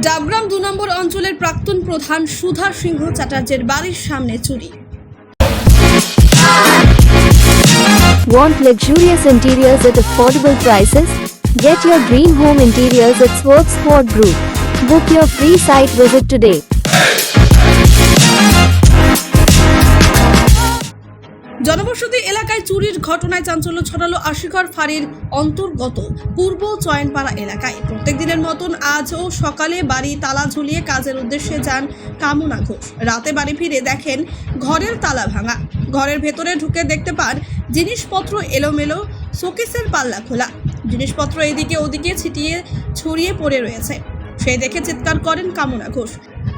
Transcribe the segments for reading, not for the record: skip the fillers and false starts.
ডাবগ্রাম 2 নম্বর অঞ্চলের প্রাক্তন প্রধান সুধা সিংহ চ্যাটার্জির বাড়ির সামনে চুরি। Want luxurious interiors at affordable prices? Get your dream home interiors at Swartz Squad Group. Book your free site visit today. জনবসতি এলাকায় চুরির ঘটনায় চাঞ্চল্য ছড়ালো আশিকর ফাঁড়ির অন্তর্গত পূর্ব চয়নপাড়া এলাকায়। প্রত্যেক দিনের মতন আজও সকালে বাড়ি তালা ঝুলিয়ে কাজের উদ্দেশ্যে যান কামনা ঘোষ। রাতে বাড়ি ফিরে দেখেন ঘরের তালা ভাঙা। ঘরের ভেতরে ঢুকে দেখতে পান জিনিসপত্র এলোমেলো, শোকেসের পাল্লা খোলা, জিনিসপত্র এদিকে ওদিকে ছড়িয়ে পড়ে রয়েছে। সেই দেখে চিৎকার করেন কামনা ঘোষ।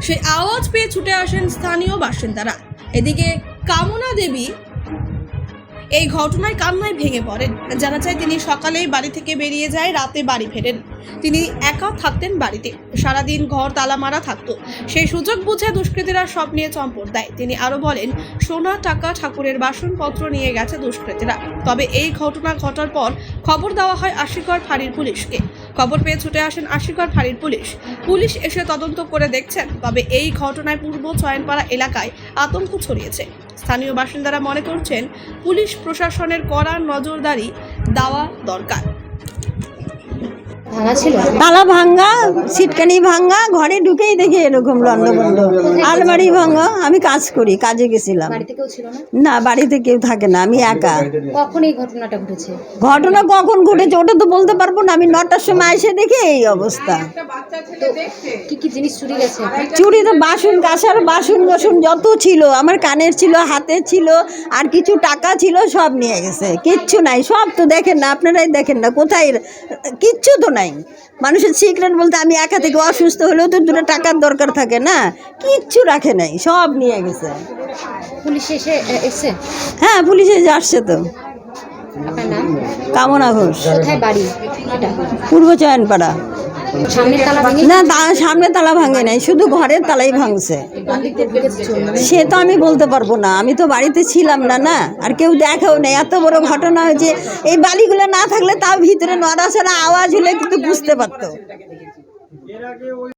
সেই আওয়াজ পেয়ে ছুটে আসেন স্থানীয় বাসিন্দারা। এদিকে কামনা দেবী এই ঘটনায় কান্নায় ভেঙে পড়েন। জানা যায় তিনি সকালেই বাড়ি থেকে বেরিয়ে যায়, রাতে বাড়ি ফেরেন। তিনি একা থাকতেন বাড়িতে, সারাদিন ঘর তালা মারা থাকতো। সেই সুযোগ বুঝে দুষ্কৃতীরা সব নিয়ে চম্পট দেয়। তিনি আরও বলেন, সোনা, টাকা, ঠাকুরের বাসনপত্র নিয়ে গেছে দুষ্কৃতীরা। তবে এই ঘটনা ঘটার পর খবর দেওয়া হয় আশিকর ফাঁড়ির পুলিশকে। খবর পেয়ে ছুটে আসেন আশিকর ফাঁড়ির পুলিশ এসে তদন্ত করে দেখছেন। তবে এই ঘটনায় পূর্ব চয়নপাড়া এলাকায় আতঙ্ক ছড়িয়েছে। স্থানীয় বাসিন্দারা মনে করছেন পুলিশ প্রশাসনের কড়া নজরদারি দেওয়া দরকার। তালা ভাঙ্গা, সিটকানি ভাঙ্গা, ঘরে ঢুকেই দেখি এরকম লন্ডভন্ড, আলমারি ভাঙ্গা। আমি কাজ করি, কাজে গেছিলাম। বাড়িতে কেউ ছিল না? না, বাড়িতে কেউ থাকে না, আমি একা। কখন এই ঘটনাটা ঘটেছে? ঘটনা কখন ঘটেছে ওটা তো বলতে পারবো না। আমি 9টার সময় এসে দেখি এই অবস্থা। কি কি জিনিস চুরি গেছে? চুরি তো বাসন, কাঁসার বাসন যত ছিল, আমার কানের ছিল, হাতের ছিল, আর কিছু টাকা ছিল, সব নিয়ে গেছে। কিচ্ছু নাই, সব তো দেখেন না, আপনারাই দেখেন না, কোথায় কিচ্ছু তো নাই। মানুষের সিক্রেট বলতে আমি একা থেকে অসুস্থ হলেও তো 2 টাকার দরকার থাকে না, কিচ্ছু রাখে নাই, সব নিয়ে গেছে। পুলিশ এসে? হ্যাঁ, পুলিশ এসে আসছে তো। আপনার নাম? কামনা ঘোষ। কোথায় বাড়ি এটা? পূর্ব চয়নপাড়া। সামনের তালা ভেঙে? না, সামনে তালা ভাঙে নাই, শুধু ঘরের তালাই ভাঙছে। বাড়িতে ঢুকেছে চোর? সে তো আমি বলতে পারবো না, আমি তো বাড়িতে ছিলাম না, না আর কেউ দেখাও নেই। এত বড় ঘটনা হয়েছে, এই বালিগুলো না থাকলে তাও ভিতরে নড়াচড়া আওয়াজ হলে কিন্তু বুঝতে পারতো।